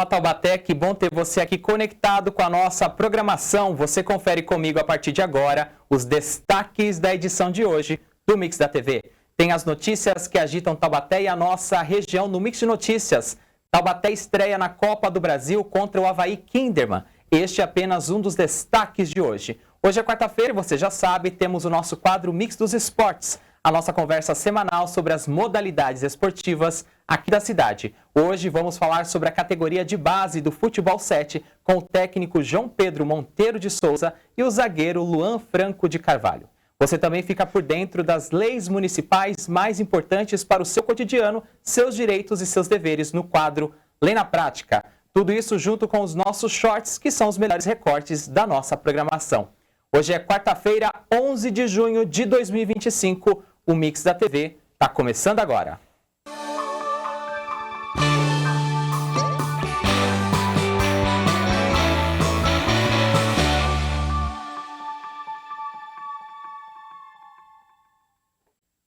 Olá Taubaté, que bom ter você aqui conectado com a nossa programação. Você confere comigo a partir de agora os destaques da edição de hoje do Mix da TV. Tem as notícias que agitam Taubaté e a nossa região no Mix de Notícias. Taubaté estreia na Copa do Brasil contra o Avaí Kinderman. Este é apenas um dos destaques de hoje. Hoje é quarta-feira e você já sabe, temos o nosso quadro Mix dos Esportes. A nossa conversa semanal sobre as modalidades esportivas aqui da cidade. Hoje vamos falar sobre a categoria de base do Futebol 7 com o técnico João Pedro Monteiro de Souza e o zagueiro Luan Franco de Carvalho. Você também fica por dentro das leis municipais mais importantes para o seu cotidiano, seus direitos e seus deveres no quadro Lei na Prática. Tudo isso junto com os nossos shorts, que são os melhores recortes da nossa programação. Hoje é quarta-feira, 11 de junho de 2025. O Mix da TV está começando agora.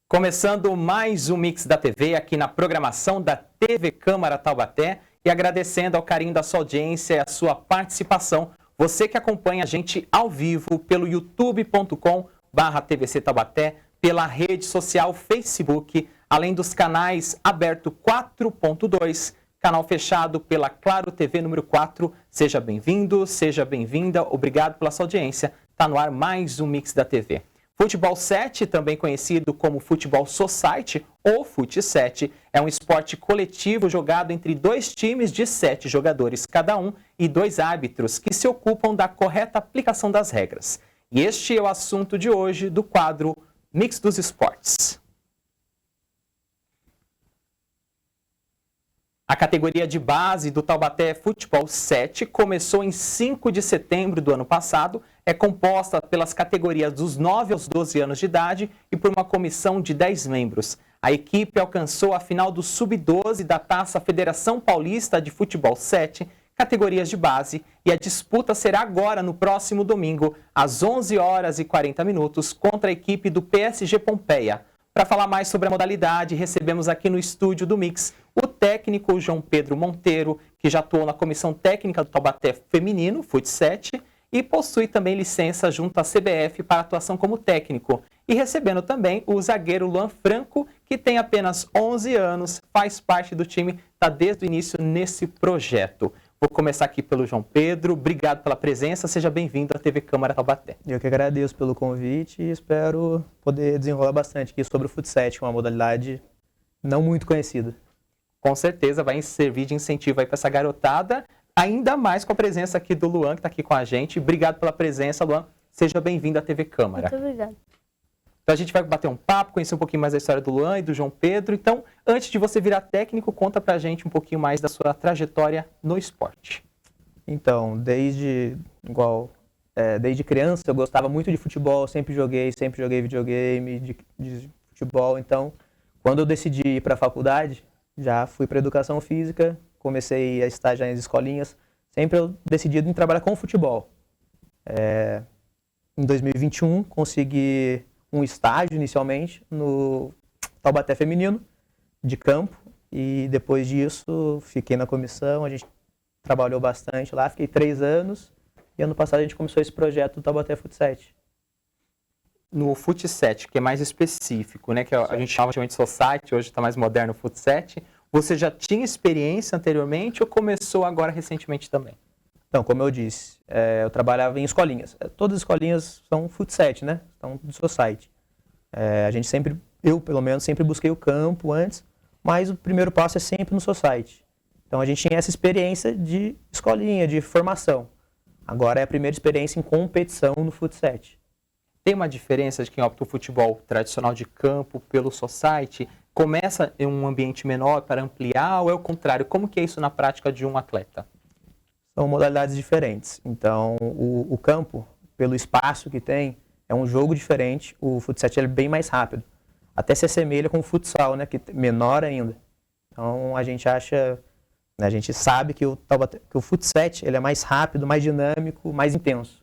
Começando mais um Mix da TV aqui na programação da TV Câmara Taubaté e agradecendo ao carinho da sua audiência e a sua participação. Você que acompanha a gente ao vivo pelo youtube.com/TVC Taubaté, pela rede social Facebook, além dos canais aberto 4.2, canal fechado pela Claro TV número 4. Seja bem-vindo, seja bem-vinda, obrigado pela sua audiência. Está no ar mais um Mix da TV. Futebol 7, também conhecido como Futebol Society ou Fut 7, é um esporte coletivo jogado entre dois times de 7 jogadores cada um e 2 árbitros que se ocupam da correta aplicação das regras. E este é o assunto de hoje do quadro Mix dos Esportes. A categoria de base do Taubaté Futebol 7 começou em 5 de setembro do ano passado. É composta pelas categorias dos 9 aos 12 anos de idade e por uma comissão de 10 membros. A equipe alcançou a final do Sub-12 da Taça Federação Paulista de Futebol 7, categorias de base, e a disputa será agora no próximo domingo, às 11h40, contra a equipe do PSG Pompeia. Para falar mais sobre a modalidade, recebemos aqui no estúdio do Mix o técnico João Pedro Monteiro, que já atuou na comissão técnica do Taubaté Feminino, Fut 7, e possui também licença junto à CBF para atuação como técnico. E recebendo também o zagueiro Luan Franco, que tem apenas 11 anos, faz parte do time, está desde o início nesse projeto. Vou começar aqui pelo João Pedro. Obrigado pela presença. Seja bem-vindo à TV Câmara Taubaté. Eu que agradeço pelo convite e espero poder desenrolar bastante aqui sobre o Fut 7, uma modalidade não muito conhecida. Com certeza vai servir de incentivo aí para essa garotada, ainda mais com a presença aqui do Luan, que está aqui com a gente. Obrigado pela presença, Luan. Seja bem-vindo à TV Câmara. Muito obrigado. Então a gente vai bater um papo, conhecer um pouquinho mais da história do Luan e do João Pedro. Então, antes de você virar técnico, conta pra gente um pouquinho mais da sua trajetória no esporte. Então, desde criança eu gostava muito de futebol, sempre joguei videogame, de futebol. Então, quando eu decidi ir para a faculdade, já fui para educação física, comecei a estagiar nas escolinhas, sempre eu decidi em trabalhar com futebol. Em 2021, consegui um estágio inicialmente no Taubaté Feminino, de campo, e depois disso fiquei na comissão, a gente trabalhou bastante lá, fiquei 3 anos, e ano passado a gente começou esse projeto do Taubaté Fut 7. No Fut 7, que é mais específico, né, que a gente chama de Society, hoje está mais moderno o Fut 7, você já tinha experiência anteriormente ou começou agora recentemente também? Então, como eu disse, eu trabalhava em escolinhas. Todas as escolinhas são Fut 7, né? São do Society. A gente sempre, eu pelo menos, sempre busquei o campo antes, mas o primeiro passo é sempre no Society. Então a gente tinha essa experiência de escolinha, de formação. Agora é a primeira experiência em competição no Fut 7. Tem uma diferença de quem opta o futebol tradicional de campo pelo Society? Começa em um ambiente menor para ampliar ou é o contrário? Como que é isso na prática de um atleta? São modalidades diferentes. Então, o campo, pelo espaço que tem, é um jogo diferente. O Fut 7 é bem mais rápido. Até se assemelha com o futsal, né, que é menor ainda. Então, a gente sabe que o Fut 7 ele é mais rápido, mais dinâmico, mais intenso.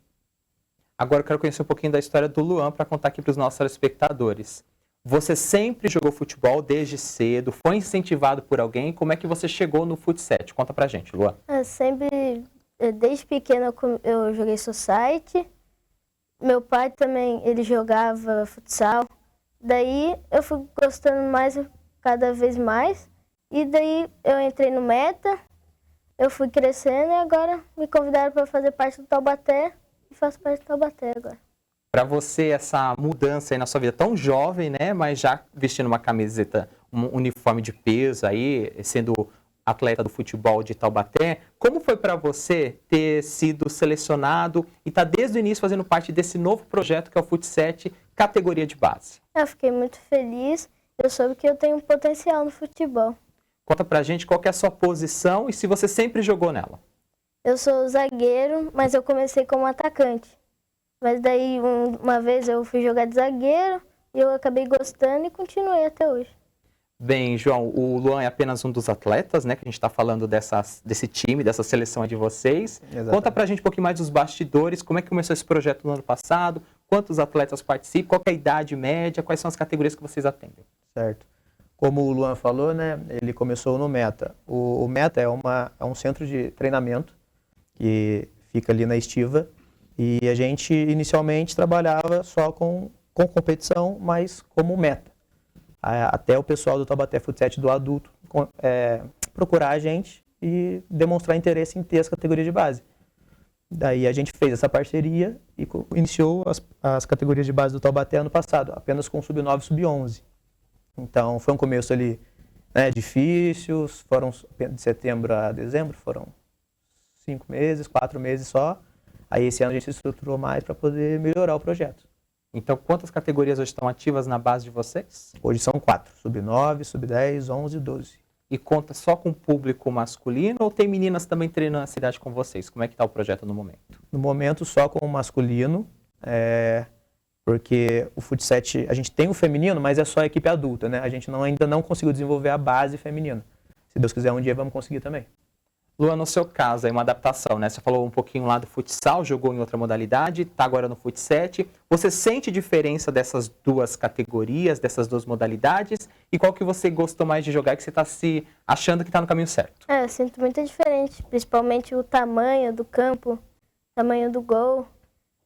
Agora eu quero conhecer um pouquinho da história do Luan para contar aqui para os nossos telespectadores. Você sempre jogou futebol desde cedo? Foi incentivado por alguém? Como é que você chegou no fut 7? Conta pra gente, Luan. Desde pequena eu joguei society. Meu pai também, ele jogava futsal. Daí eu fui gostando mais, cada vez mais. E daí eu entrei no Meta, eu fui crescendo e agora me convidaram para fazer parte do Taubaté e faço parte do Taubaté agora. Para você, essa mudança aí na sua vida, tão jovem, né? Mas já vestindo uma camiseta, um uniforme de peso aí, sendo atleta do futebol de Taubaté, como foi para você ter sido selecionado e estar desde o início fazendo parte desse novo projeto que é o Fut 7, categoria de base? Eu fiquei muito feliz, eu soube que eu tenho um potencial no futebol. Conta pra gente qual que é a sua posição e se você sempre jogou nela. Eu sou zagueiro, mas eu comecei como atacante. Mas daí uma vez eu fui jogar de zagueiro e eu acabei gostando e continuei até hoje. Bem, João, o Luan é apenas um dos atletas, né? Que a gente está falando desse time, dessa seleção de vocês. Exatamente. Conta pra gente um pouquinho mais dos bastidores, como é que começou esse projeto no ano passado, quantos atletas participam, qual que é a idade média, quais são as categorias que vocês atendem? Certo. Como o Luan falou, né, ele começou no Meta. O Meta é um centro de treinamento que fica ali na Estiva e a gente inicialmente trabalhava só com competição, mas como Meta. Até o pessoal do Taubaté Fut 7 do adulto procurar a gente e demonstrar interesse em ter as categorias de base. Daí a gente fez essa parceria e iniciou as categorias de base do Taubaté ano passado, apenas com sub-9 e sub-11. Então foi um começo ali, né, difícil, foram de setembro a dezembro, foram 5 meses, 4 meses só. Aí esse ano a gente se estruturou mais para poder melhorar o projeto. Então, quantas categorias hoje estão ativas na base de vocês? Hoje são 4, sub-9, sub-10, 11 e 12. E conta só com público masculino ou tem meninas também treinando na cidade com vocês? Como é que está o projeto no momento? No momento só com o masculino, porque o Fut 7, a gente tem o feminino, mas é só a equipe adulta, né? A gente ainda não conseguiu desenvolver a base feminina. Se Deus quiser, um dia vamos conseguir também. Luan, no seu caso, é uma adaptação, né? Você falou um pouquinho lá do futsal, jogou em outra modalidade, está agora no Fut 7. Você sente diferença dessas duas categorias, dessas duas modalidades? E qual que você gostou mais de jogar, que você está se achando que está no caminho certo? Eu sinto muita diferença, principalmente o tamanho do campo, tamanho do gol.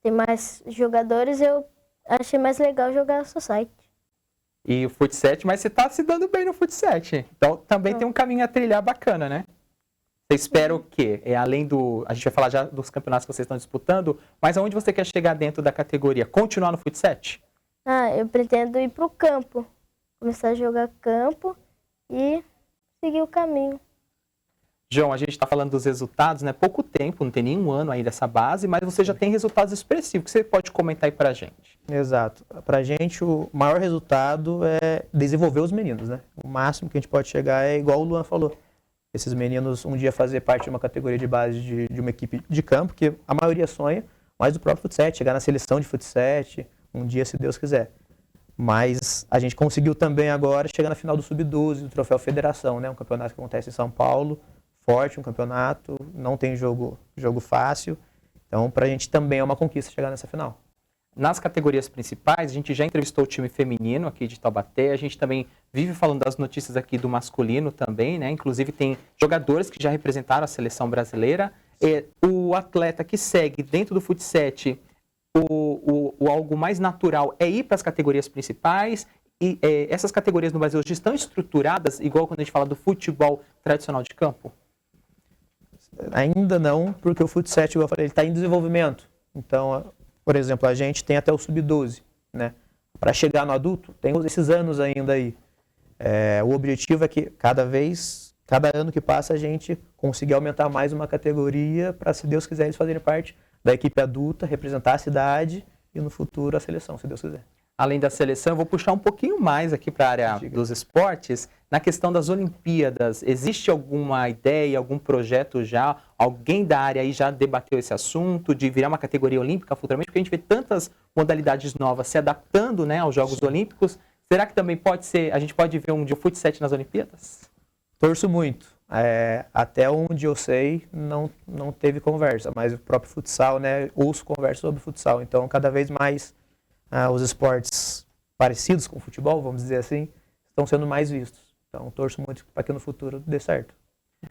Tem mais jogadores, eu achei mais legal jogar society. E o Fut 7, mas você está se dando bem no Fut 7. Então também tem um caminho a trilhar bacana, né? Você espera o quê? Além do... A gente vai falar já dos campeonatos que vocês estão disputando, mas aonde você quer chegar dentro da categoria? Continuar no Fut 7? Eu pretendo ir pro campo. Começar a jogar campo e seguir o caminho. João, a gente está falando dos resultados, né? Pouco tempo, não tem nenhum ano aí dessa base, mas você já tem resultados expressivos. O que você pode comentar aí pra gente? Exato. Pra gente, o maior resultado é desenvolver os meninos, né? O máximo que a gente pode chegar é igual o Luan falou. Esses meninos um dia fazer parte de uma categoria de base de uma equipe de campo, que a maioria sonha, mas do próprio Fut 7, chegar na seleção de Fut 7, um dia, se Deus quiser. Mas a gente conseguiu também agora chegar na final do Sub-12, do Troféu Federação, né? Um campeonato que acontece em São Paulo, forte, um campeonato, não tem jogo fácil. Então, pra gente também é uma conquista chegar nessa final. Nas categorias principais, a gente já entrevistou o time feminino aqui de Taubaté, a gente também vive falando das notícias aqui do masculino também, né? Inclusive tem jogadores que já representaram a seleção brasileira. O atleta que segue dentro do Fut 7, o algo mais natural é ir para as categorias principais. E essas categorias no Brasil hoje estão estruturadas, igual quando a gente fala do futebol tradicional de campo? Ainda não, porque o Fut 7, igual eu falei, ele está em desenvolvimento. Então, por exemplo, a gente tem até o Sub-12, né? Para chegar no adulto, tem esses anos ainda aí. O objetivo é que cada ano que passa, a gente consiga aumentar mais uma categoria para, se Deus quiser, eles fazerem parte da equipe adulta, representar a cidade e no futuro a seleção, se Deus quiser. Além da seleção, eu vou puxar um pouquinho mais aqui para a área dos esportes. Na questão das Olimpíadas, existe alguma ideia, algum projeto já? Alguém da área aí já debateu esse assunto de virar uma categoria olímpica futuramente? Porque a gente vê tantas modalidades novas se adaptando, né, aos Jogos Olímpicos. Será que também a gente pode ver um dia o Fut 7 nas Olimpíadas? Torço muito. Até onde eu sei, não teve conversa, mas o próprio futsal, né, ouço conversa sobre futsal. Então, cada vez mais os esportes parecidos com o futebol, vamos dizer assim, estão sendo mais vistos. Então, torço muito para que no futuro dê certo.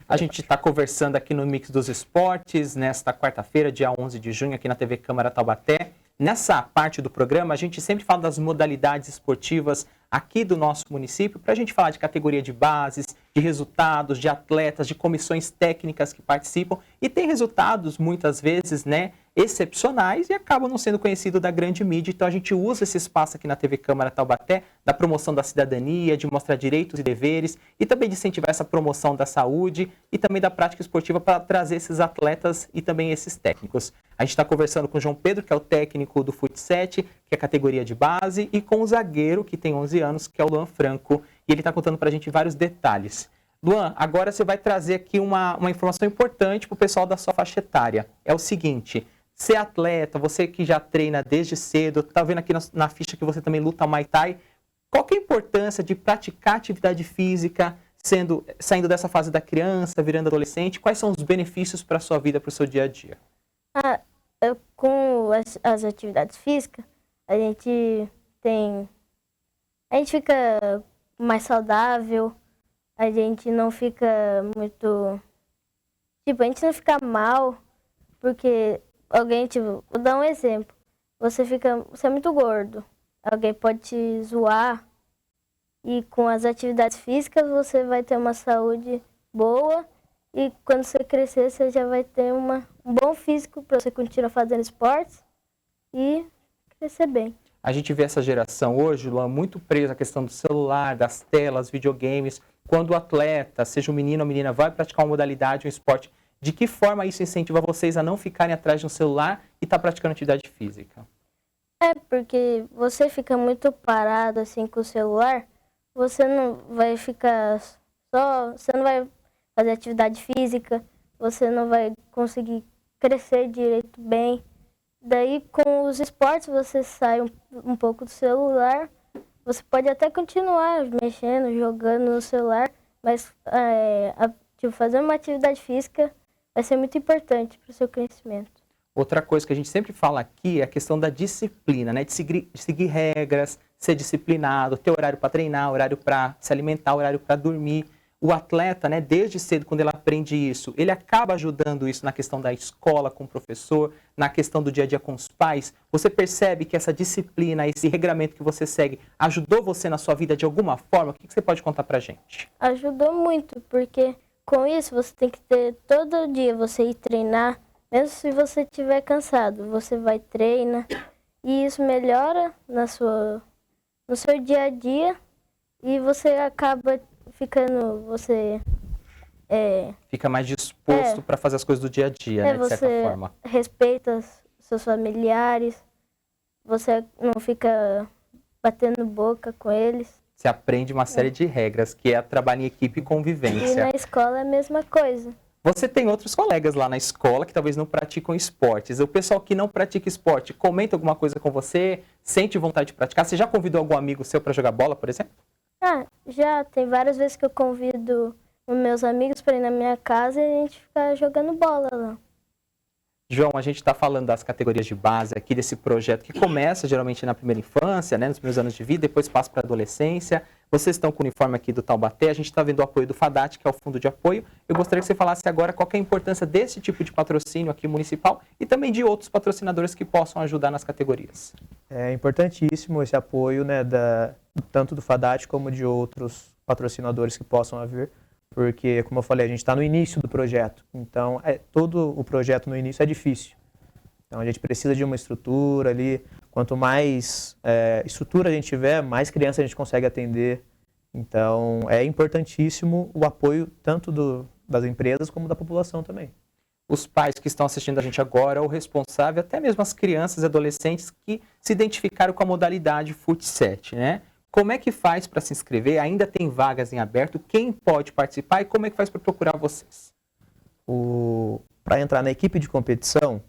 A gente está conversando aqui no Mix dos Esportes, nesta quarta-feira, dia 11 de junho, aqui na TV Câmara Taubaté. Nessa parte do programa, a gente sempre fala das modalidades esportivas aqui do nosso município, para a gente falar de categoria de bases, de resultados, de atletas, de comissões técnicas que participam e tem resultados, muitas vezes, né, excepcionais e acabam não sendo conhecidos da grande mídia. Então a gente usa esse espaço aqui na TV Câmara Taubaté, da promoção da cidadania, de mostrar direitos e deveres e também de incentivar essa promoção da saúde e também da prática esportiva para trazer esses atletas e também esses técnicos. A gente está conversando com o João Pedro, que é o técnico do Fut 7, que é a categoria de base, e com o zagueiro, que tem 11 anos, que é o Luan Franco, e ele está contando para a gente vários detalhes. Luan, agora você vai trazer aqui uma informação importante para o pessoal da sua faixa etária. É o seguinte, ser atleta, você que já treina desde cedo, está vendo aqui na ficha que você também luta Muay Thai, qual que é a importância de praticar atividade física, saindo dessa fase da criança, virando adolescente? Quais são os benefícios para a sua vida, para o seu dia a dia? Com as atividades físicas, a gente fica mais saudável, a gente não fica muito... a gente não fica mal, porque alguém, vou dar um exemplo, você é muito gordo, alguém pode te zoar, e com as atividades físicas você vai ter uma saúde boa, e quando você crescer, você já vai ter um bom físico para você continuar fazendo esportes e crescer bem. A gente vê essa geração hoje, Luan, muito presa à questão do celular, das telas, videogames. Quando o atleta, seja um menino ou menina, vai praticar uma modalidade, um esporte, de que forma isso incentiva vocês a não ficarem atrás de um celular e estar praticando atividade física? Porque você fica muito parado assim com o celular, você não vai ficar você não vai fazer atividade física, você não vai conseguir crescer direito bem. Daí, com os esportes, você sai um pouco do celular, você pode até continuar mexendo, jogando no celular, mas fazer uma atividade física vai ser muito importante para o seu crescimento. Outra coisa que a gente sempre fala aqui é a questão da disciplina, né? De seguir regras, ser disciplinado, ter horário para treinar, horário para se alimentar, horário para dormir. O atleta, né, desde cedo, quando ele aprende isso, ele acaba ajudando isso na questão da escola com o professor, na questão do dia a dia com os pais. Você percebe que essa disciplina, esse regramento que você segue, ajudou você na sua vida de alguma forma? O que você pode contar pra gente? Ajudou muito, porque com isso você tem que ter todo dia, você ir treinar, mesmo se você estiver cansado, você vai treinar, e isso melhora no seu dia a dia, e você acaba fica mais disposto para fazer as coisas do dia a dia, né, de certa forma. Você respeita seus familiares, você não fica batendo boca com eles. Você aprende uma série de regras, que é trabalhar em equipe e convivência. E na escola é a mesma coisa. Você tem outros colegas lá na escola que talvez não praticam esportes. O pessoal que não pratica esporte, comenta alguma coisa com você? Sente vontade de praticar? Você já convidou algum amigo seu para jogar bola, por exemplo? Já. Tem várias vezes que eu convido os meus amigos para ir na minha casa e a gente fica jogando bola lá. João, a gente está falando das categorias de base aqui, desse projeto que começa geralmente na primeira infância, né, nos primeiros anos de vida, depois passa para a adolescência. Vocês estão com o uniforme aqui do Taubaté, a gente está vendo o apoio do FADAT, que é o Fundo de Apoio. Eu gostaria que você falasse agora qual que é a importância desse tipo de patrocínio aqui municipal e também de outros patrocinadores que possam ajudar nas categorias. É importantíssimo esse apoio, né, tanto do FADAT como de outros patrocinadores que possam haver, porque, como eu falei, a gente está no início do projeto, então todo o projeto no início é difícil. Então a gente precisa de uma estrutura ali, quanto mais estrutura a gente tiver, mais crianças a gente consegue atender. Então é importantíssimo o apoio tanto das empresas como da população também. Os pais que estão assistindo a gente agora, o responsável, até mesmo as crianças e adolescentes que se identificaram com a modalidade Fut 7, né? Como é que faz para se inscrever? Ainda tem vagas em aberto? Quem pode participar e como é que faz para procurar vocês? Para entrar na equipe de competição,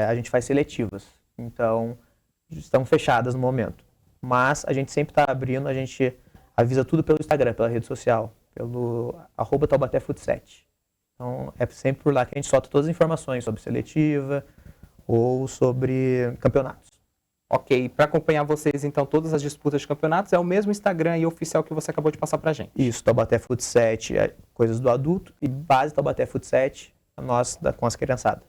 a gente faz seletivas. Então, estão fechadas no momento. Mas a gente sempre está abrindo, a gente avisa tudo pelo Instagram, pela rede social, pelo @taubatéfut7. Então, é sempre por lá que a gente solta todas as informações sobre seletiva ou sobre campeonatos. Ok, para acompanhar vocês, então, todas as disputas de campeonatos, é o mesmo Instagram e oficial que você acabou de passar pra gente. Isso, Taubaté Fut 7 é coisas do adulto e base Taubaté Fut 7, nós com as criançadas.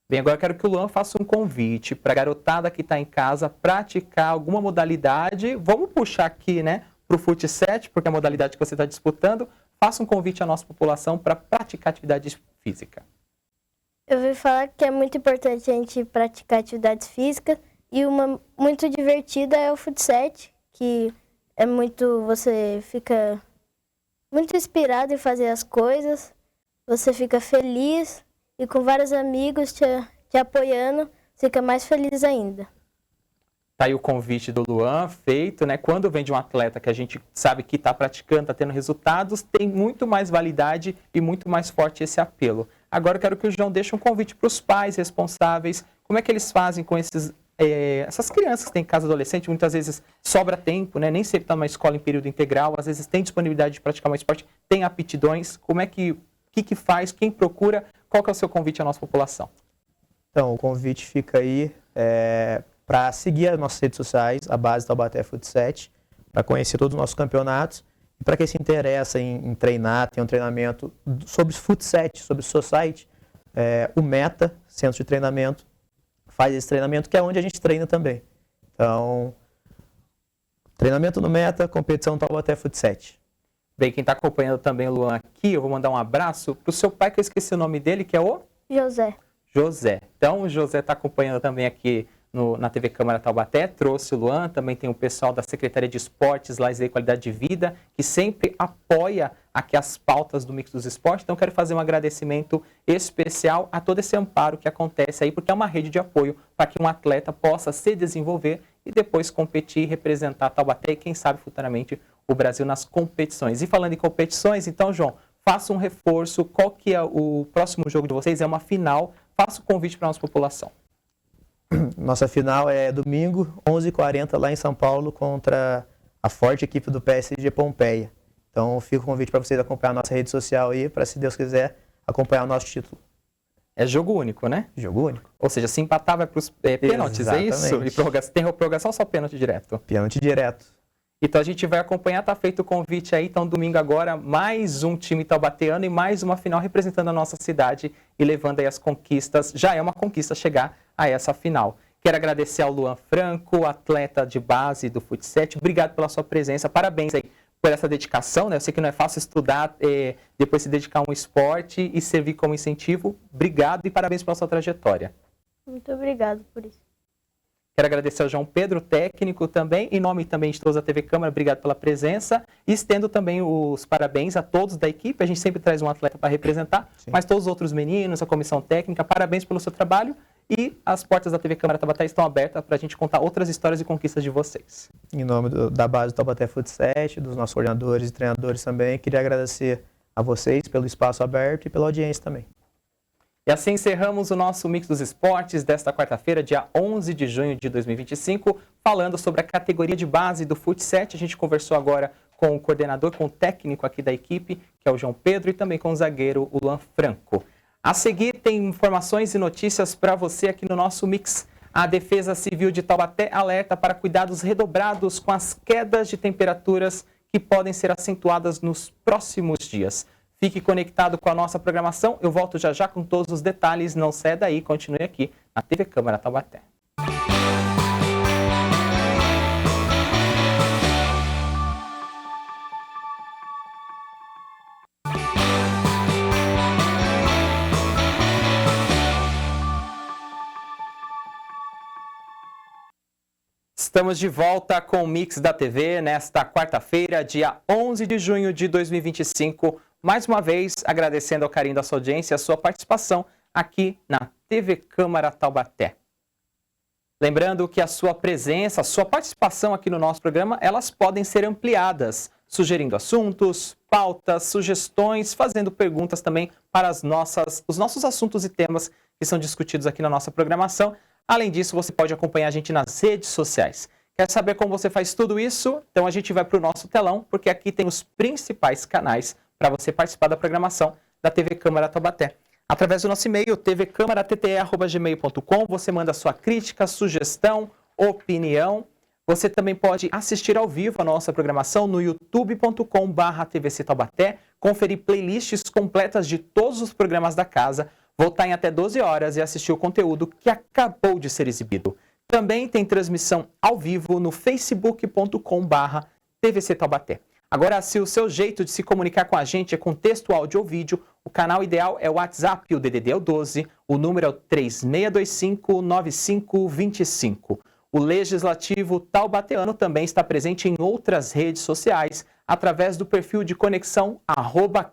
Bem, agora eu quero que o Luan faça um convite para a garotada que está em casa praticar alguma modalidade. Vamos puxar aqui, né, para o Fut 7, porque é a modalidade que você está disputando. Faça um convite à nossa população para praticar atividade física. Eu ouvi falar que é muito importante a gente praticar atividades físicas e uma muito divertida é o Fut 7, que é muito, você fica muito inspirado em fazer as coisas, você fica feliz e com vários amigos te apoiando, fica mais feliz ainda. Tá aí o convite do Luan feito, né? Quando vem de um atleta que a gente sabe que está praticando, está tendo resultados, tem muito mais validade e muito mais forte esse apelo. Agora eu quero que o João deixe um convite para os pais responsáveis. Como é que eles fazem com essas crianças que têm em casa adolescente? Muitas vezes sobra tempo, né? Nem sempre está numa escola em período integral, às vezes tem disponibilidade de praticar um esporte, tem aptidões. Como é que faz? Quem procura? Qual que é o seu convite à nossa população? Então, o convite fica aí para seguir as nossas redes sociais, a base Taubaté Fut 7, para conhecer todos os nossos campeonatos. E para quem se interessa em treinar, tem um treinamento sobre Fut 7, sobre Society, o Meta, Centro de Treinamento, faz esse treinamento, que é onde a gente treina também. Então, treinamento no Meta, competição Taubaté Fut 7. Bem, quem está acompanhando também o Luan aqui, eu vou mandar um abraço para o seu pai, que eu esqueci o nome dele, que é o? José. Então, o José está acompanhando também aqui na TV Câmara Taubaté, trouxe o Luan, também tem o pessoal da Secretaria de Esportes, Lazer e Qualidade de Vida, que sempre apoia aqui as pautas do Mix dos Esportes. Então, quero fazer um agradecimento especial a todo esse amparo que acontece aí, porque é uma rede de apoio para que um atleta possa se desenvolver e depois competir, representar Taubaté e, quem sabe, futuramente, o Brasil nas competições. E falando em competições, então, João, faça um reforço. Qual que é o próximo jogo de vocês? É uma final. Faça o convite para a nossa população. Nossa final é domingo, 11h40, lá em São Paulo, contra a forte equipe do PSG Pompeia. Então, fica o convite para vocês acompanhar a nossa rede social aí, para, se Deus quiser, acompanhar o nosso título. É jogo único, né? Jogo único. Ou seja, se empatar vai para os pênaltis, Exatamente. É isso? E tem prorrogação ou só pênalti direto? Pênalti direto. Então a gente vai acompanhar, tá feito o convite aí. Então domingo agora, mais um time taubateano e mais uma final representando a nossa cidade e levando aí as conquistas. Já é uma conquista chegar a essa final. Quero agradecer ao Luan Franco, atleta de base do Fut 7. Obrigado pela sua presença. Parabéns aí por essa dedicação, né? Eu sei que não é fácil estudar, depois se dedicar a um esporte e servir como incentivo. Obrigado e parabéns pela sua trajetória. Muito obrigado por isso. Quero agradecer ao João Pedro, técnico também, em nome também de todos da TV Câmara, obrigado pela presença. E estendo também os parabéns a todos da equipe, a gente sempre traz um atleta para representar, Sim. Mas todos os outros meninos, a comissão técnica, parabéns pelo seu trabalho. E as portas da TV Câmara Taubaté estão abertas para a gente contar outras histórias e conquistas de vocês. Em nome da base do Taubaté Fut 7, dos nossos coordenadores e treinadores também, queria agradecer a vocês pelo espaço aberto e pela audiência também. E assim encerramos o nosso Mix dos Esportes desta quarta-feira, dia 11 de junho de 2025, falando sobre a categoria de base do Fut 7. A gente conversou agora com o coordenador, com o técnico aqui da equipe, que é o João Pedro, e também com o zagueiro, o Luan Franco. A seguir tem informações e notícias para você aqui no nosso Mix. A Defesa Civil de Taubaté alerta para cuidados redobrados com as quedas de temperaturas que podem ser acentuadas nos próximos dias. Fique conectado com a nossa programação. Eu volto já já com todos os detalhes. Não saia daí, continue aqui na TV Câmara Taubaté. Estamos de volta com o Mix da TV nesta quarta-feira, dia 11 de junho de 2025. Mais uma vez, agradecendo ao carinho da sua audiência e a sua participação aqui na TV Câmara Taubaté. Lembrando que a sua presença, a sua participação aqui no nosso programa, elas podem ser ampliadas, sugerindo assuntos, pautas, sugestões, fazendo perguntas também para os nossos assuntos e temas que são discutidos aqui na nossa programação. Além disso, você pode acompanhar a gente nas redes sociais. Quer saber como você faz tudo isso? Então a gente vai para o nosso telão, porque aqui tem os principais canais para você participar da programação da TV Câmara Taubaté. Através do nosso e-mail, tvcamara.tte@gmail.com, você manda sua crítica, sugestão opinião. Você também pode assistir ao vivo a nossa programação no youtube.com/TVC Taubaté, conferir playlists completas de todos os programas da casa, voltar em até 12 horas e assistir o conteúdo que acabou de ser exibido. Também tem transmissão ao vivo no facebook.com/TVC Taubaté. Agora, se o seu jeito de se comunicar com a gente é com texto, áudio ou vídeo, o canal ideal é o WhatsApp, o DDD é o 12, o número é o 3625-9525. O Legislativo Taubateano também está presente em outras redes sociais, através do perfil de conexão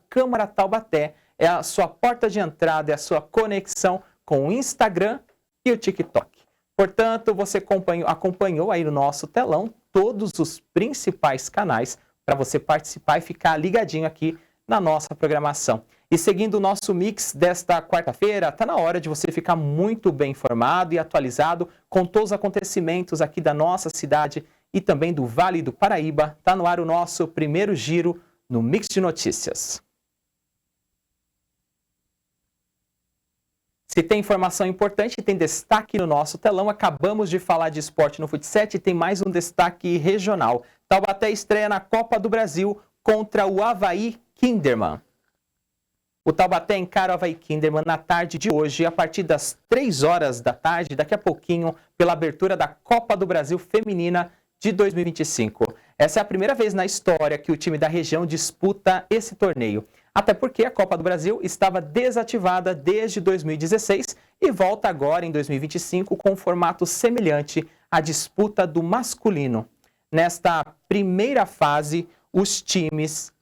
@Câmara Taubaté. É a sua porta de entrada, é a sua conexão com o Instagram e o TikTok. Portanto, você acompanhou aí no nosso telão todos os principais canais para você participar e ficar ligadinho aqui na nossa programação. E seguindo o nosso mix desta quarta-feira, está na hora de você ficar muito bem informado e atualizado com todos os acontecimentos aqui da nossa cidade e também do Vale do Paraíba. Está no ar o nosso primeiro giro no Mix de Notícias. Se tem informação importante, tem destaque no nosso telão. Acabamos de falar de esporte no futsal e tem mais um destaque regional. Taubaté estreia na Copa do Brasil contra o Avaí Kinderman. O Taubaté encara o Avaí Kinderman na tarde de hoje, a partir das 3 horas da tarde, daqui a pouquinho, pela abertura da Copa do Brasil Feminina de 2025. Essa é a primeira vez na história que o time da região disputa esse torneio. Até porque a Copa do Brasil estava desativada desde 2016 e volta agora em 2025 com um formato semelhante à disputa do masculino. Nesta primeira fase, os times...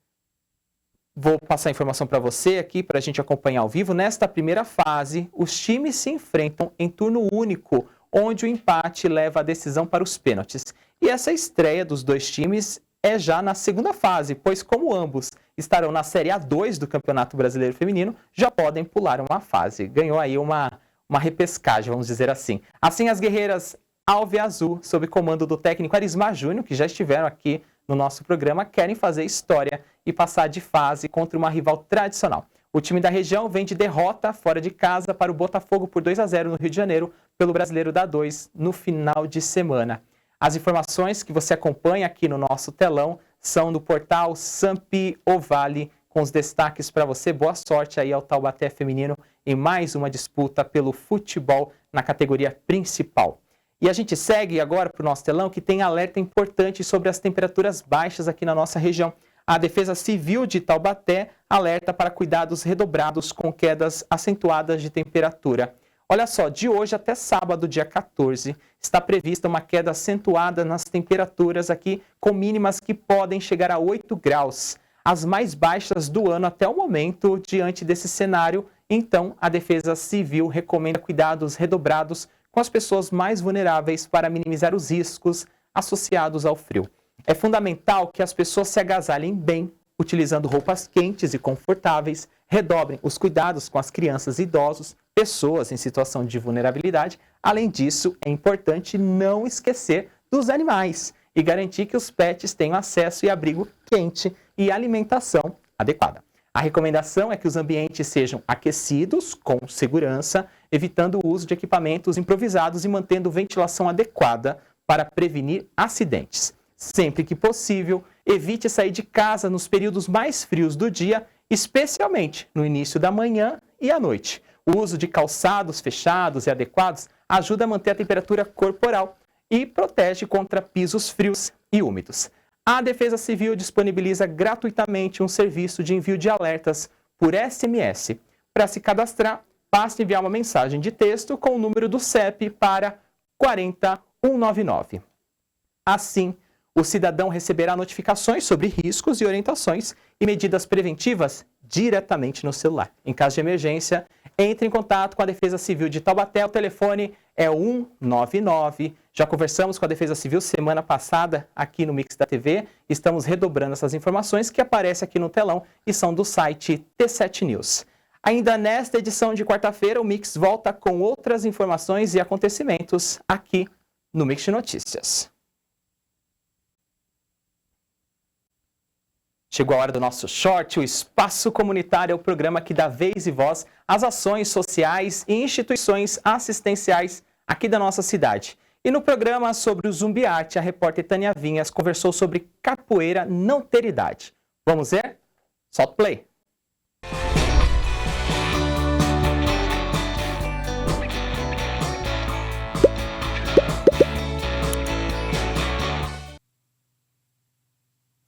Vou passar a informação para você aqui, para a gente acompanhar ao vivo. Nesta primeira fase, os times se enfrentam em turno único, onde o empate leva a decisão para os pênaltis. E essa estreia dos dois times é já na segunda fase, pois como ambos estarão na Série A2 do Campeonato Brasileiro Feminino, já podem pular uma fase. Ganhou aí uma repescagem, vamos dizer assim. Assim, as guerreiras Alviazul, sob comando do técnico Arismar Júnior, que já estiveram aqui no nosso programa, querem fazer história e passar de fase contra uma rival tradicional. O time da região vem de derrota fora de casa para o Botafogo por 2-0 no Rio de Janeiro, pelo Brasileiro da 2, no final de semana. As informações que você acompanha aqui no nosso telão são do portal Sampi Ovale, com os destaques para você. Boa sorte aí ao Taubaté feminino em mais uma disputa pelo futebol na categoria principal. E a gente segue agora para o nosso telão, que tem alerta importante sobre as temperaturas baixas aqui na nossa região. A Defesa Civil de Taubaté alerta para cuidados redobrados com quedas acentuadas de temperatura. Olha só, de hoje até sábado, dia 14, está prevista uma queda acentuada nas temperaturas aqui, com mínimas que podem chegar a 8 graus, as mais baixas do ano até o momento. Diante desse cenário, então, a Defesa Civil recomenda cuidados redobrados com as pessoas mais vulneráveis para minimizar os riscos associados ao frio. É fundamental que as pessoas se agasalhem bem, utilizando roupas quentes e confortáveis, redobrem os cuidados com as crianças e idosos, pessoas em situação de vulnerabilidade. Além disso, é importante não esquecer dos animais e garantir que os pets tenham acesso e abrigo quente e alimentação adequada. A recomendação é que os ambientes sejam aquecidos com segurança, evitando o uso de equipamentos improvisados e mantendo ventilação adequada para prevenir acidentes. Sempre que possível, evite sair de casa nos períodos mais frios do dia, especialmente no início da manhã e à noite. O uso de calçados fechados e adequados ajuda a manter a temperatura corporal e protege contra pisos frios e úmidos. A Defesa Civil disponibiliza gratuitamente um serviço de envio de alertas por SMS. Para se cadastrar, basta enviar uma mensagem de texto com o número do CEP para 40199. Assim, o cidadão receberá notificações sobre riscos e orientações e medidas preventivas diretamente no celular. Em caso de emergência, entre em contato com a Defesa Civil de Taubaté. O telefone é 199. Já conversamos com a Defesa Civil semana passada aqui no Mix da TV. Estamos redobrando essas informações que aparecem aqui no telão e são do site T7 News. Ainda nesta edição de quarta-feira, o Mix volta com outras informações e acontecimentos aqui no Mix de Notícias. Chegou a hora do nosso short. O Espaço Comunitário é o programa que dá vez e voz às ações sociais e instituições assistenciais aqui da nossa cidade. E no programa sobre o Zumbi Arte, a repórter Tânia Vinhas conversou sobre capoeira não ter idade. Vamos ver? Solta o play.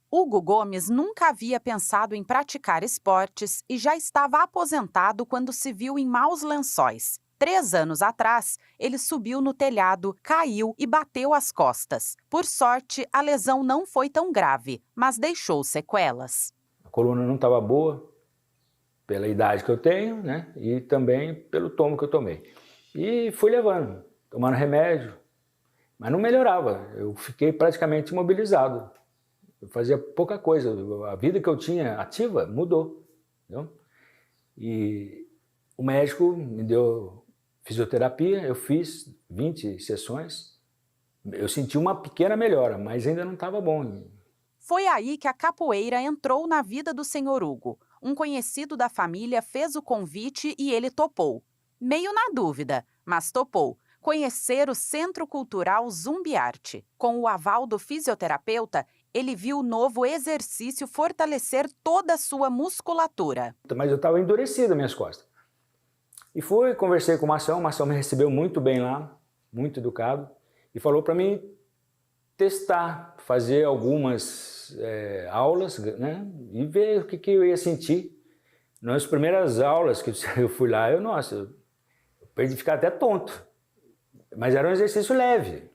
Hugo Gomes nunca havia pensado em praticar esportes e já estava aposentado quando se viu em maus lençóis. 3 anos atrás, ele subiu no telhado, caiu e bateu as costas. Por sorte, a lesão não foi tão grave, mas deixou sequelas. A coluna não estava boa, pela idade que eu tenho, né? E também pelo tomo que eu tomei. E fui levando, tomando remédio, mas não melhorava. Eu fiquei praticamente imobilizado. Eu fazia pouca coisa. A vida que eu tinha ativa mudou. Entendeu? E o médico me deu fisioterapia, eu fiz 20 sessões. Eu senti uma pequena melhora, mas ainda não estava bom. Foi aí que a capoeira entrou na vida do Sr. Hugo. Um conhecido da família fez o convite e ele topou. Meio na dúvida, mas topou. Conhecer o Centro Cultural Zumbi Arte. Com o aval do fisioterapeuta, ele viu o novo exercício fortalecer toda a sua musculatura. Mas eu estava endurecido as minhas costas. E fui, conversei com o Marção me recebeu muito bem lá, muito educado, e falou para mim testar, fazer algumas aulas, né, e ver o que eu ia sentir. Nas primeiras aulas que eu fui lá, eu perdi de ficar até tonto. Mas era um exercício leve.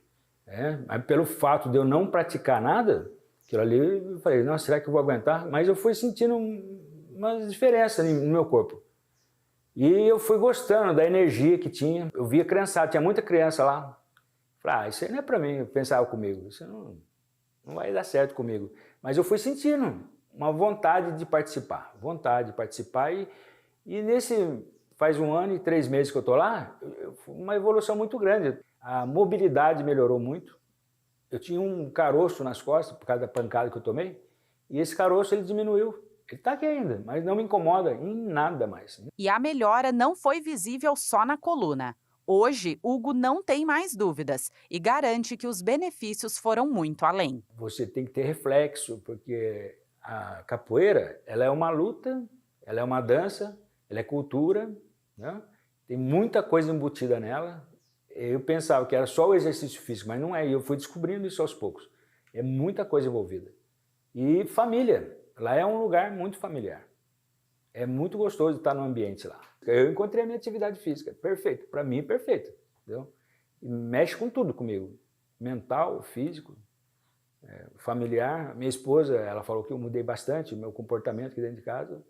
Mas pelo fato de eu não praticar nada, aquilo ali, eu falei, nossa, será que eu vou aguentar? Mas eu fui sentindo uma diferença no meu corpo. E eu fui gostando da energia que tinha. Eu via criançada, tinha muita criança lá. Falei, isso aí não é para mim, eu pensava comigo, isso não vai dar certo comigo. Mas eu fui sentindo uma vontade de participar, e nesse, faz 1 ano e 3 meses que eu estou lá, uma evolução muito grande. A mobilidade melhorou muito. Eu tinha um caroço nas costas por causa da pancada que eu tomei, e esse caroço ele diminuiu. Ele está aqui ainda, mas não me incomoda em nada mais. E a melhora não foi visível só na coluna. Hoje, Hugo não tem mais dúvidas e garante que os benefícios foram muito além. Você tem que ter reflexo, porque a capoeira ela é uma luta, ela é uma dança, ela é cultura, né? Tem muita coisa embutida nela. Eu pensava que era só o exercício físico, mas não é, e eu fui descobrindo isso aos poucos. É muita coisa envolvida. E família, lá é um lugar muito familiar. É muito gostoso estar no ambiente lá. Eu encontrei a minha atividade física, perfeito, para mim perfeito, entendeu? E mexe com tudo comigo, mental, físico, familiar. Minha esposa, ela falou que eu mudei bastante o meu comportamento aqui dentro de casa.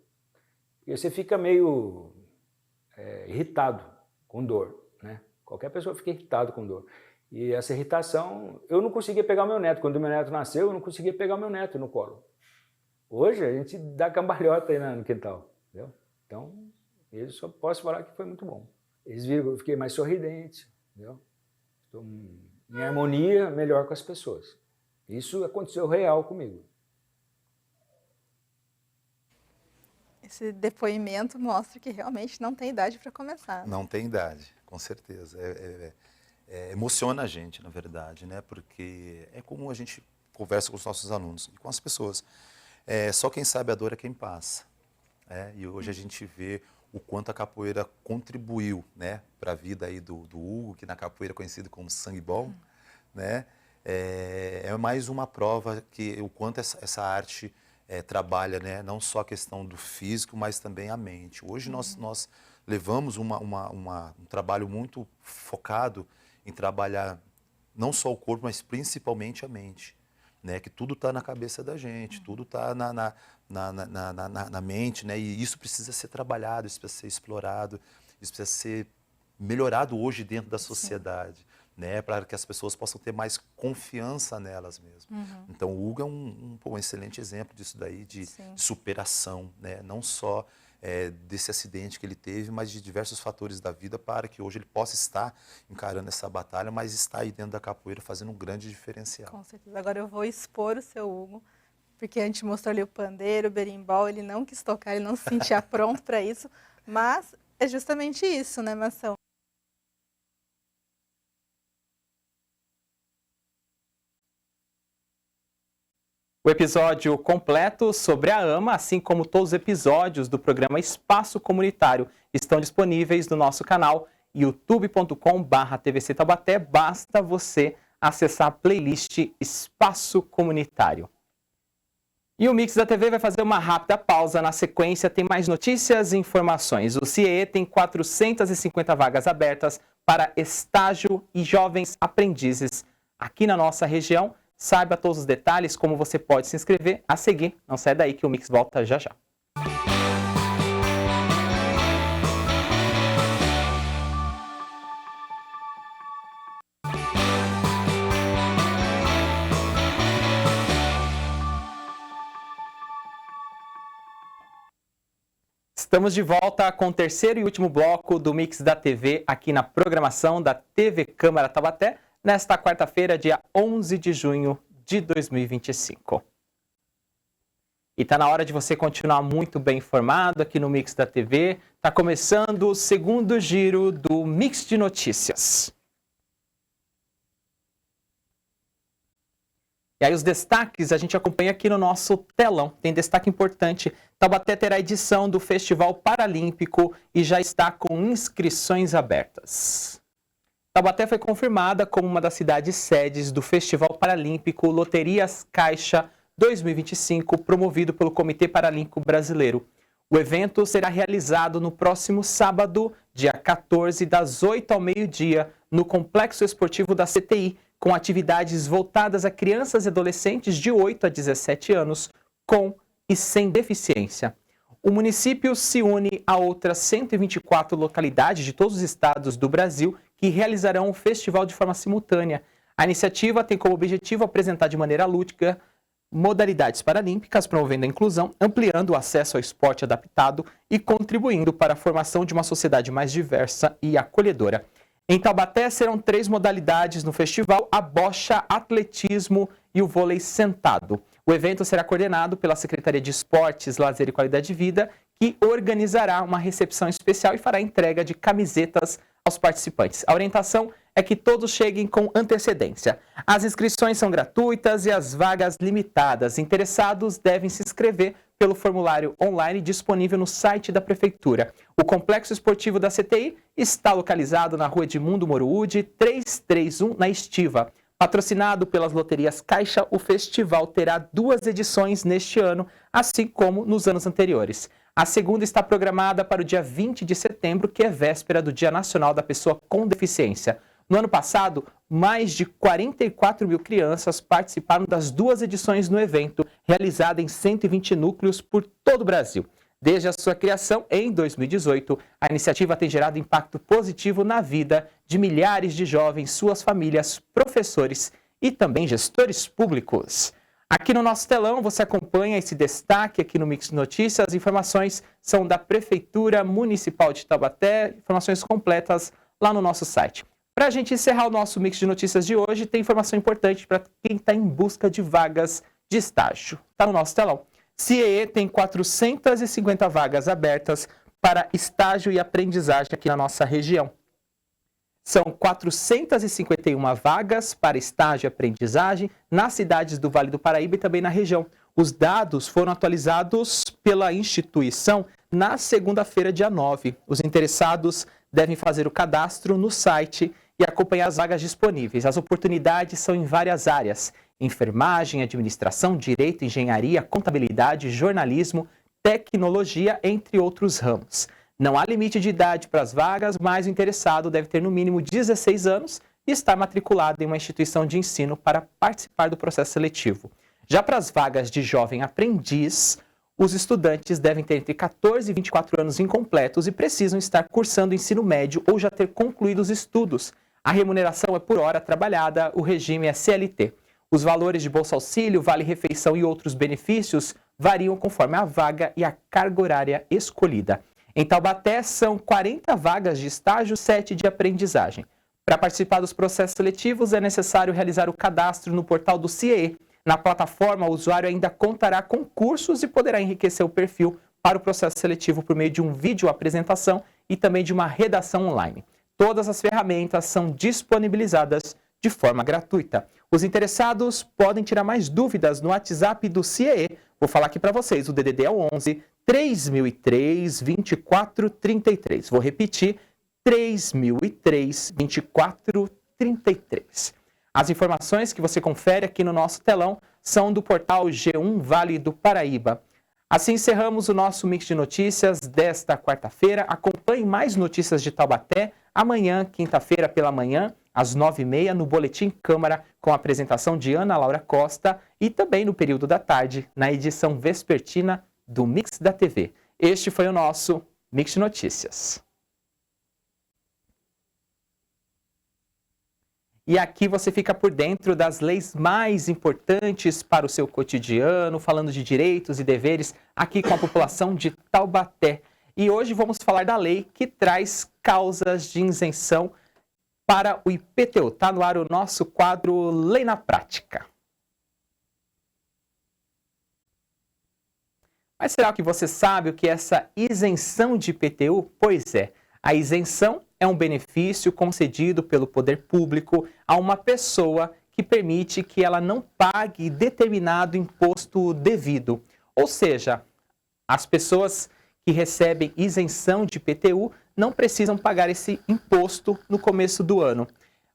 E você fica meio irritado com dor, né? Qualquer pessoa fica irritado com dor. E essa irritação, eu não conseguia pegar o meu neto. Quando o meu neto nasceu, eu não conseguia pegar o meu neto no colo. Hoje a gente dá cambalhota aí no quintal, entendeu? Então, eu só posso falar que foi muito bom. Eles viram que eu fiquei mais sorridente, entendeu? Estou em harmonia melhor com as pessoas. Isso aconteceu real comigo. Esse depoimento mostra que realmente não tem idade para começar. Não tem idade, com certeza. Emociona a gente, na verdade, né? Porque é como a gente conversa com os nossos alunos e com as pessoas. Só quem sabe a dor é quem passa. E hoje a gente vê o quanto a capoeira contribuiu, né, para a vida aí do Hugo, que na capoeira é conhecido como sangue bom, né? É mais uma prova que o quanto essa arte trabalha, né, não só a questão do físico, mas também a mente. Hoje nós levamos um trabalho muito focado em trabalhar não só o corpo, mas principalmente a mente. Né, que tudo está na cabeça da gente, tudo está na mente, né, e isso precisa ser trabalhado, isso precisa ser explorado, isso precisa ser melhorado hoje dentro da sociedade, né, para que as pessoas possam ter mais confiança nelas mesmo. Então o Hugo é um excelente exemplo disso daí, de superação, né, não só desse acidente que ele teve, mas de diversos fatores da vida para que hoje ele possa estar encarando essa batalha, mas está aí dentro da capoeira fazendo um grande diferencial. Com certeza. Agora eu vou expor o seu Hugo, porque a gente mostrou ali o pandeiro, o berimbau, ele não quis tocar, ele não se sentia pronto para isso, mas é justamente isso, né, Mação? O episódio completo sobre a AMA, assim como todos os episódios do programa Espaço Comunitário, estão disponíveis no nosso canal youtube.com/TVC Taubaté. Basta você acessar a playlist Espaço Comunitário. E o Mix da TV vai fazer uma rápida pausa. Na sequência, tem mais notícias e informações. O CIE tem 450 vagas abertas para estágio e jovens aprendizes aqui na nossa região. Saiba todos os detalhes, como você pode se inscrever. A seguir, não sai daí que o Mix volta já já. Estamos de volta com o terceiro e último bloco do Mix da TV aqui na programação da TV Câmara Taubaté, nesta quarta-feira, dia 11 de junho de 2025. E está na hora de você continuar muito bem informado aqui no Mix da TV. Está começando o segundo giro do Mix de Notícias. E aí os destaques a gente acompanha aqui no nosso telão. Tem destaque importante. Taubaté terá edição do Festival Paralímpico e já está com inscrições abertas. Taubaté foi confirmada como uma das cidades sedes do Festival Paralímpico Loterias Caixa 2025, promovido pelo Comitê Paralímpico Brasileiro. O evento será realizado no próximo sábado, dia 14, das 8 ao meio-dia, no Complexo Esportivo da CTI, com atividades voltadas a crianças e adolescentes de 8 a 17 anos, com e sem deficiência. O município se une a outras 124 localidades de todos os estados do Brasil que realizarão o festival de forma simultânea. A iniciativa tem como objetivo apresentar de maneira lúdica modalidades paralímpicas, promovendo a inclusão, ampliando o acesso ao esporte adaptado e contribuindo para a formação de uma sociedade mais diversa e acolhedora. Em Taubaté serão 3 modalidades no festival: a bocha, atletismo e o vôlei sentado. O evento será coordenado pela Secretaria de Esportes, Lazer e Qualidade de Vida, que organizará uma recepção especial e fará entrega de camisetas aos participantes. A orientação é que todos cheguem com antecedência. As inscrições são gratuitas e as vagas limitadas. Interessados devem se inscrever pelo formulário online disponível no site da Prefeitura. O Complexo Esportivo da CTI está localizado na Rua Edmundo Moruúde, 331, na Estiva. Patrocinado pelas loterias Caixa, o festival terá 2 edições neste ano, assim como nos anos anteriores. A segunda está programada para o dia 20 de setembro, que é véspera do Dia Nacional da Pessoa com Deficiência. No ano passado, mais de 44 mil crianças participaram das 2 edições no evento, realizada em 120 núcleos por todo o Brasil. Desde a sua criação, em 2018, a iniciativa tem gerado impacto positivo na vida de milhares de jovens, suas famílias, professores e também gestores públicos. Aqui no nosso telão você acompanha esse destaque aqui no Mix Notícias. As informações são da Prefeitura Municipal de Taubaté, informações completas lá no nosso site. Para a gente encerrar o nosso Mix de Notícias de hoje, tem informação importante para quem está em busca de vagas de estágio. Está no nosso telão. CIE tem 450 vagas abertas para estágio e aprendizagem aqui na nossa região. São 451 vagas para estágio e aprendizagem nas cidades do Vale do Paraíba e também na região. Os dados foram atualizados pela instituição na segunda-feira, dia 9. Os interessados devem fazer o cadastro no site e acompanhar as vagas disponíveis. As oportunidades são em várias áreas: enfermagem, administração, direito, engenharia, contabilidade, jornalismo, tecnologia, entre outros ramos. Não há limite de idade para as vagas, mas o interessado deve ter no mínimo 16 anos e estar matriculado em uma instituição de ensino para participar do processo seletivo. Já para as vagas de jovem aprendiz, os estudantes devem ter entre 14 e 24 anos incompletos e precisam estar cursando o ensino médio ou já ter concluído os estudos. A remuneração é por hora trabalhada, o regime é CLT. Os valores de Bolsa Auxílio, Vale Refeição e outros benefícios variam conforme a vaga e a carga horária escolhida. Em Taubaté, são 40 vagas de estágio, 7 de aprendizagem. Para participar dos processos seletivos, é necessário realizar o cadastro no portal do CIE. Na plataforma, o usuário ainda contará com cursos e poderá enriquecer o perfil para o processo seletivo por meio de um vídeo apresentação e também de uma redação online. Todas as ferramentas são disponibilizadas de forma gratuita. Os interessados podem tirar mais dúvidas no WhatsApp do CIEE. Vou falar aqui para vocês, o DDD é o 11 3003 2433. Vou repetir, 3003 2433. As informações que você confere aqui no nosso telão são do portal G1 Vale do Paraíba. Assim encerramos o nosso Mix de Notícias desta quarta-feira. Acompanhe mais notícias de Taubaté amanhã, quinta-feira pela manhã, às 9h30, no Boletim Câmara, com a apresentação de Ana Laura Costa, e também no período da tarde, na edição vespertina do Mix da TV. Este foi o nosso Mix de Notícias. E aqui você fica por dentro das leis mais importantes para o seu cotidiano, falando de direitos e deveres aqui com a população de Taubaté. E hoje vamos falar da lei que traz causas de isenção para o IPTU. Está no ar o nosso quadro Lei na Prática. Mas será que você sabe o que é essa isenção de IPTU? Pois é, a isenção é um benefício concedido pelo poder público a uma pessoa que permite que ela não pague determinado imposto devido. Ou seja, as pessoas que recebem isenção de IPTU não precisam pagar esse imposto no começo do ano.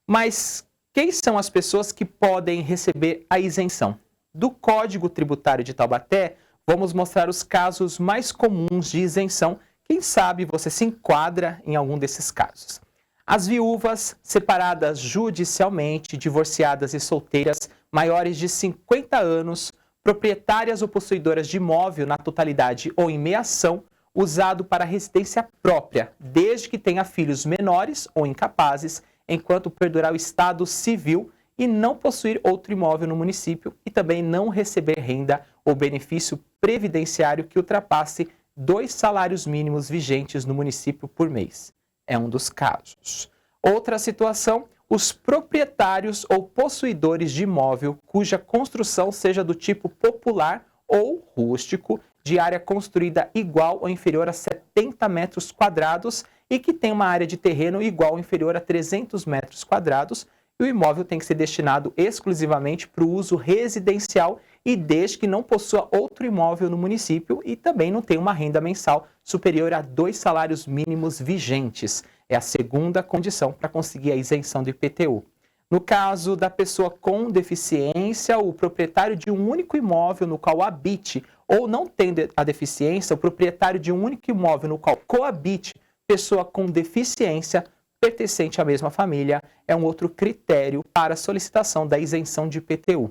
Mas quem são as pessoas que podem receber a isenção? Do Código Tributário de Taubaté, vamos mostrar os casos mais comuns de isenção. Quem sabe você se enquadra em algum desses casos. As viúvas separadas judicialmente, divorciadas e solteiras maiores de 50 anos, proprietárias ou possuidoras de imóvel na totalidade ou em meação, usado para residência própria, desde que tenha filhos menores ou incapazes, enquanto perdurar o estado civil e não possuir outro imóvel no município e também não receber renda ou benefício previdenciário que ultrapasse 2 salários mínimos vigentes no município por mês. É um dos casos. Outra situação, os proprietários ou possuidores de imóvel cuja construção seja do tipo popular ou rústico, de área construída igual ou inferior a 70 metros quadrados e que tem uma área de terreno igual ou inferior a 300 metros quadrados, e o imóvel tem que ser destinado exclusivamente para o uso residencial e desde que não possua outro imóvel no município e também não tenha uma renda mensal superior a 2 salários mínimos vigentes. É a segunda condição para conseguir a isenção do IPTU. No caso da pessoa com deficiência, o proprietário de um único imóvel no qual habite ou não tendo a deficiência, o proprietário de um único imóvel no qual coabite pessoa com deficiência pertencente à mesma família, é um outro critério para a solicitação da isenção de IPTU.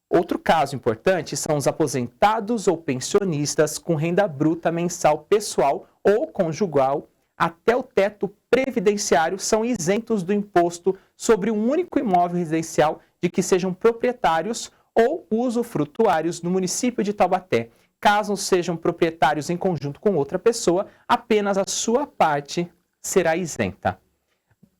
Outro caso importante são os aposentados ou pensionistas com renda bruta mensal pessoal ou conjugal até o teto previdenciário são isentos do imposto sobre um único imóvel residencial de que sejam proprietários ou usufrutuários no município de Taubaté. Caso sejam proprietários em conjunto com outra pessoa, apenas a sua parte será isenta.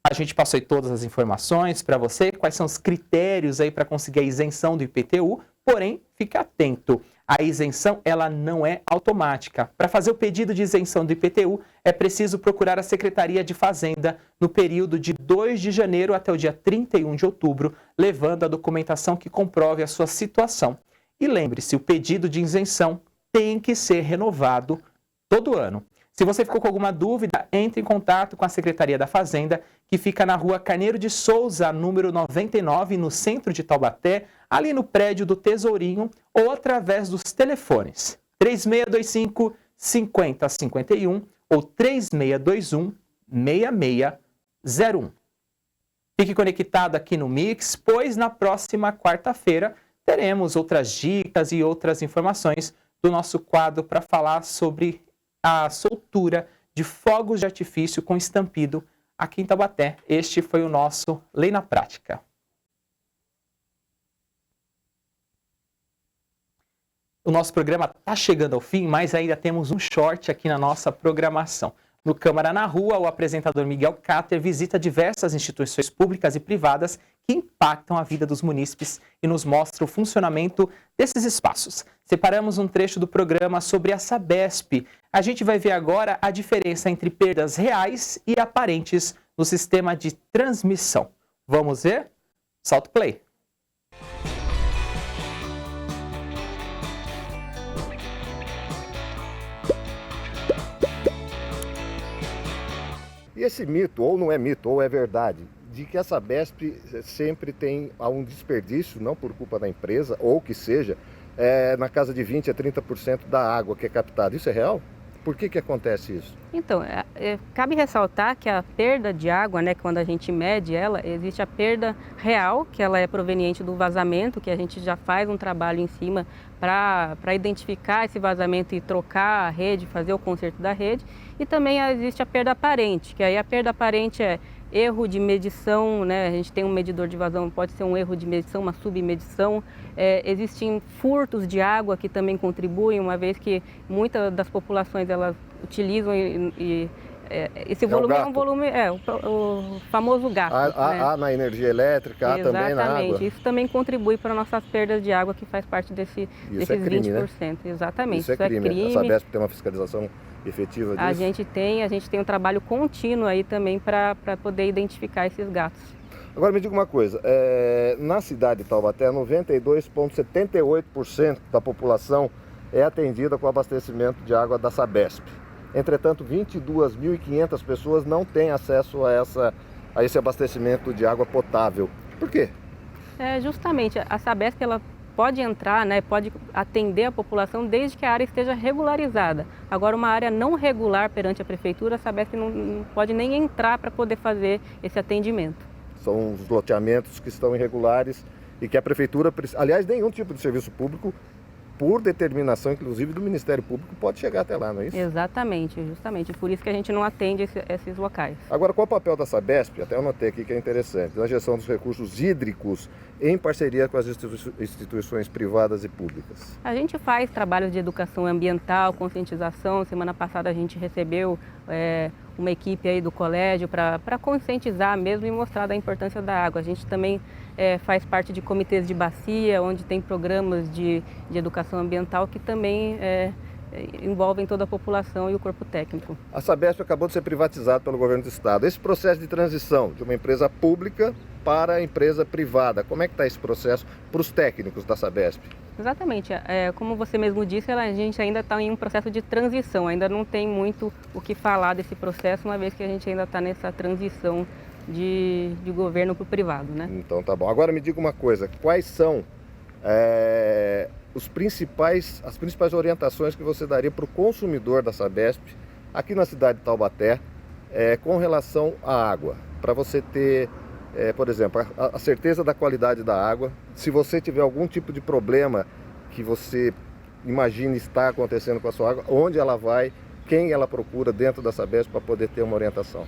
A gente passou aí todas as informações para você, quais são os critérios aí para conseguir a isenção do IPTU, porém, fique atento, a isenção ela não é automática. Para fazer o pedido de isenção do IPTU, é preciso procurar a Secretaria de Fazenda no período de 2 de janeiro até o dia 31 de outubro, levando a documentação que comprove a sua situação. E lembre-se, o pedido de isenção tem que ser renovado todo ano. Se você ficou com alguma dúvida, entre em contato com a Secretaria da Fazenda, que fica na rua Carneiro de Souza, número 99, no centro de Taubaté, ali no prédio do Tesourinho, ou através dos telefones 3625-5051 ou 3621-6601. Fique conectado aqui no Mix, pois na próxima quarta-feira teremos outras dicas e outras informações do nosso quadro para falar sobre a soltura de fogos de artifício com estampido aqui em Taubaté. Este foi o nosso Lei na Prática. O nosso programa está chegando ao fim, mas ainda temos um short aqui na nossa programação. No Câmara na Rua, o apresentador Miguel Cáter visita diversas instituições públicas e privadas que impactam a vida dos munícipes e nos mostra o funcionamento desses espaços. Separamos um trecho do programa sobre a Sabesp. A gente vai ver agora a diferença entre perdas reais e aparentes no sistema de transmissão. Vamos ver? Solta o play. E esse mito, ou não é mito, ou é verdade, de que a Sabesp sempre tem um desperdício, não por culpa da empresa, ou que seja, na casa de 20% a 30% da água que é captada. Isso é real? Por que acontece isso? Então, cabe ressaltar que a perda de água, né, quando a gente mede ela, existe a perda real, que ela é proveniente do vazamento, que a gente já faz um trabalho em cima para identificar esse vazamento e trocar a rede, fazer o conserto da rede. E também existe a perda aparente, que aí a perda aparente é erro de medição, né? A gente tem um medidor de vazão, pode ser um erro de medição, uma submedição. Existem furtos de água que também contribuem, uma vez que muitas das populações elas utilizam esse volume é um volume, o famoso gasto. Há na energia elétrica, há também na água. Exatamente, isso também contribui para nossas perdas de água, que faz parte desses é crime, 20%. Né? Exatamente, isso é crime. A Sabesp tem uma fiscalização efetiva disso? A gente tem um trabalho contínuo aí também para poder identificar esses gastos. Agora me diga uma coisa, na cidade de Taubaté, 92,78% da população é atendida com abastecimento de água da Sabesp. Entretanto, 22.500 pessoas não têm acesso a esse abastecimento de água potável. Por quê? Justamente, a Sabesp ela pode entrar, né, pode atender a população desde que a área esteja regularizada. Agora, uma área não regular perante a prefeitura, a Sabesp não pode nem entrar para poder fazer esse atendimento. São os loteamentos que estão irregulares e que a prefeitura, aliás, nenhum tipo de serviço público, por determinação, inclusive, do Ministério Público, pode chegar até lá, não é isso? Exatamente, justamente. Por isso que a gente não atende esses locais. Agora, qual é o papel da Sabesp? Até eu notei aqui que é interessante. Na gestão dos recursos hídricos em parceria com as instituições privadas e públicas. A gente faz trabalhos de educação ambiental, conscientização. Semana passada a gente recebeu uma equipe aí do colégio para conscientizar mesmo e mostrar da importância da água. A gente também faz parte de comitês de bacia, onde tem programas de educação ambiental que também envolvem toda a população e o corpo técnico. A Sabesp acabou de ser privatizada pelo governo do estado. Esse processo de transição de uma empresa pública para a empresa privada, como é que está esse processo para os técnicos da Sabesp? Exatamente. Como você mesmo disse, a gente ainda está em um processo de transição, ainda não tem muito o que falar desse processo, uma vez que a gente ainda está nessa transição de governo para o privado, né? Então tá bom. Agora me diga uma coisa, quais são as principais orientações que você daria para o consumidor da Sabesp aqui na cidade de Taubaté com relação à água? Para você ter, por exemplo, a certeza da qualidade da água. Se você tiver algum tipo de problema que você imagine estar acontecendo com a sua água, onde ela vai, quem ela procura dentro da Sabesp para poder ter uma orientação?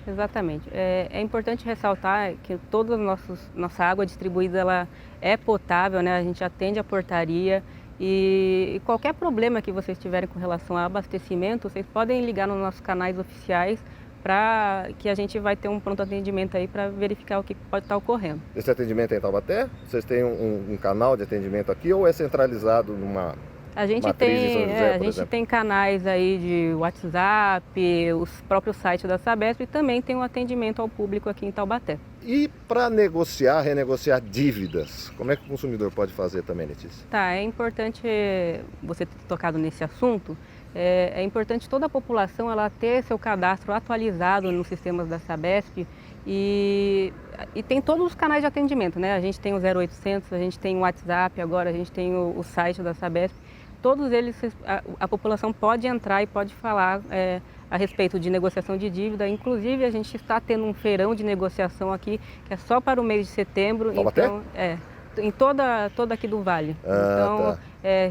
Exatamente. É importante ressaltar que toda a nossa água distribuída ela é potável, né? A gente atende a portaria e qualquer problema que vocês tiverem com relação ao abastecimento, vocês podem ligar nos nossos canais oficiais para que a gente vai ter um pronto atendimento aí para verificar o que pode estar ocorrendo. Esse atendimento é em Taubaté? Vocês têm um canal de atendimento aqui ou é centralizado numa... A gente tem canais aí de WhatsApp, os próprios sites da Sabesp e também tem um atendimento ao público aqui em Taubaté. E para renegociar dívidas, como é que o consumidor pode fazer também, Letícia? É importante você ter tocado nesse assunto. É importante toda a população ela ter seu cadastro atualizado nos sistemas da Sabesp e tem todos os canais de atendimento, né? A gente tem o 0800, a gente tem o WhatsApp, agora a gente tem o site da Sabesp. Todos eles, a população pode entrar e pode falar a respeito de negociação de dívida. Inclusive, a gente está tendo um feirão de negociação aqui, que é só para o mês de setembro. Então, em toda aqui do Vale. Então,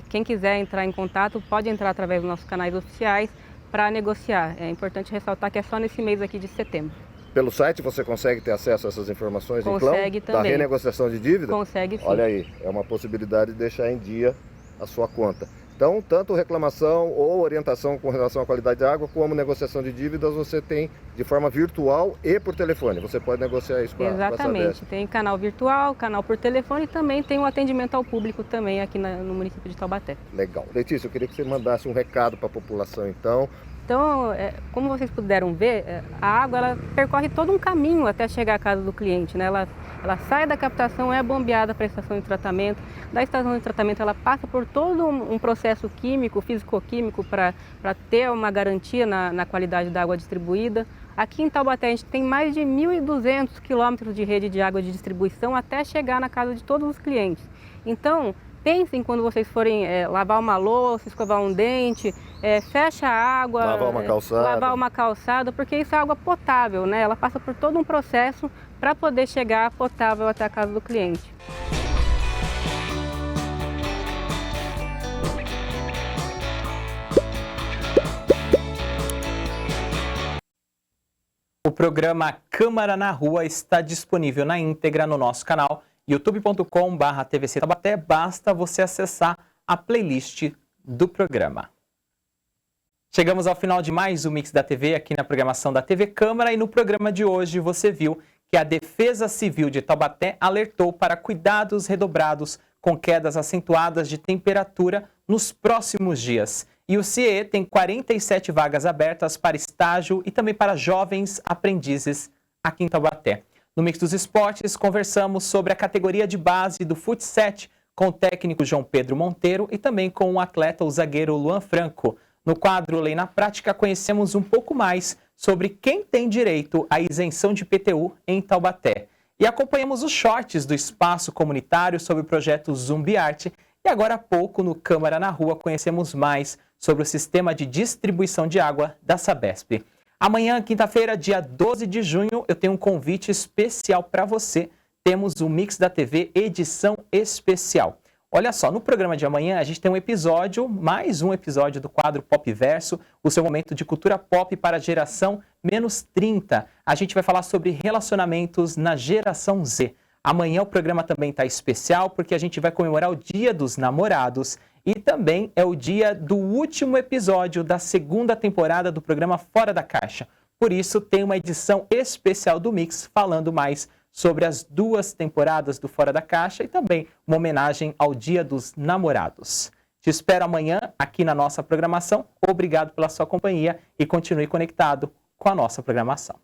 quem quiser entrar em contato, pode entrar através dos nossos canais oficiais para negociar. É importante ressaltar que é só nesse mês aqui de setembro. Pelo site você consegue ter acesso a essas informações? Consegue também. Da renegociação de dívida? Consegue sim. Olha aí, é uma possibilidade de deixar em dia a sua conta. Então, tanto reclamação ou orientação com relação à qualidade da água, como negociação de dívidas, você tem de forma virtual e por telefone. Você pode negociar isso com a Sabesp. Exatamente. Tem canal virtual, canal por telefone e também tem um atendimento ao público também aqui no município de Taubaté. Legal. Letícia, eu queria que você mandasse um recado para a população, então. Então, como vocês puderam ver, a água ela percorre todo um caminho até chegar à casa do cliente, né? ela sai da captação, é bombeada para a estação de tratamento. Da estação de tratamento ela passa por todo um processo químico, físico-químico, para ter uma garantia na qualidade da água distribuída. Aqui em Taubaté a gente tem mais de 1.200 quilômetros de rede de água de distribuição até chegar na casa de todos os clientes. Então, pensem quando vocês forem lavar uma louça, escovar um dente, fecha a água, lavar uma calçada, porque isso é água potável, né? Ela passa por todo um processo para poder chegar potável até a casa do cliente. O programa Câmara na Rua está disponível na íntegra no nosso canal youtube.com/TVC Taubaté. Basta você acessar a playlist do programa. Chegamos ao final de mais um Mix da TV aqui na programação da TV Câmara, e no programa de hoje você viu que a Defesa Civil de Taubaté alertou para cuidados redobrados com quedas acentuadas de temperatura nos próximos dias. E o CIE tem 47 vagas abertas para estágio e também para jovens aprendizes aqui em Taubaté. No Mix dos Esportes, conversamos sobre a categoria de base do Fut7 com o técnico João Pedro Monteiro e também com o atleta, o zagueiro Luan Franco. No quadro Lei na Prática, conhecemos um pouco mais sobre quem tem direito à isenção de IPTU em Taubaté. E acompanhamos os shorts do Espaço Comunitário sobre o projeto Zumbi Arte. E agora há pouco, no Câmara na Rua, conhecemos mais sobre o sistema de distribuição de água da Sabesp. Amanhã, quinta-feira, dia 12 de junho, eu tenho um convite especial para você. Temos o Mix da TV edição especial. Olha só, no programa de amanhã a gente tem um episódio, mais um episódio do quadro Pop Verso, o seu momento de cultura pop para a geração -30. A gente vai falar sobre relacionamentos na geração Z. Amanhã o programa também está especial porque a gente vai comemorar o Dia dos Namorados e também é o dia do último episódio da segunda temporada do programa Fora da Caixa. Por isso tem uma edição especial do Mix falando mais sobre as 2 temporadas do Fora da Caixa e também uma homenagem ao Dia dos Namorados. Te espero amanhã aqui na nossa programação. Obrigado pela sua companhia e continue conectado com a nossa programação.